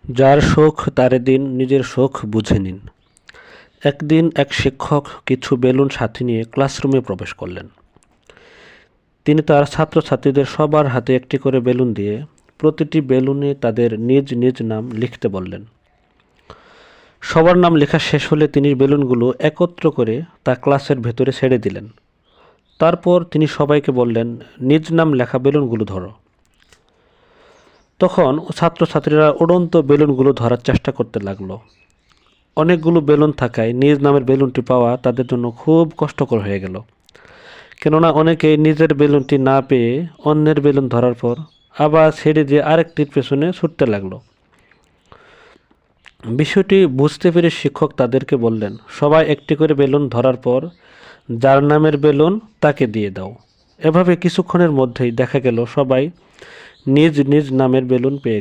যার শোক তারে দিন, নিজের শোক বুঝে নিন। একদিন এক শিক্ষক কিছু বেলুন সাথে নিয়ে ক্লাসরুমে প্রবেশ করলেন। তিনি তার ছাত্রছাত্রীদের সবার হাতে একটি করে বেলুন দিয়ে প্রতিটি বেলুনে তাদের নিজ নিজ নাম লিখতে বললেন। সবার নাম লেখা শেষ হলে তিনি বেলুনগুলো একত্র করে তা ক্লাসের ভেতরে ছেড়ে দিলেন। তারপর তিনি সবাইকে বললেন, নিজ নাম লেখা বেলুনগুলো ধরো। তখন ছাত্রছাত্রীরা উড়ন্ত বেলুনগুলো ধরার চেষ্টা করতে লাগলো। অনেকগুলো বেলুন থাকায় নিজ নামের বেলুনটি পাওয়া তাদের জন্য খুব কষ্টকর হয়ে গেল, কেননা অনেকেই নিজের বেলুনটি না পেয়ে অন্যের বেলুন ধরার পর আবার ছেড়ে দিয়ে আরেকটির পেছনে ছুটতে লাগলো। বিষয়টি বুঝতে পেরে শিক্ষক তাদেরকে বললেন, সবাই একটি করে বেলুন ধরার পর যার নামের বেলুন তাকে দিয়ে দাও। এভাবে কিছুক্ষণের মধ্যেই দেখা গেল সবাই নিজ নিজ নামের বেলুন পেয়ে গেল।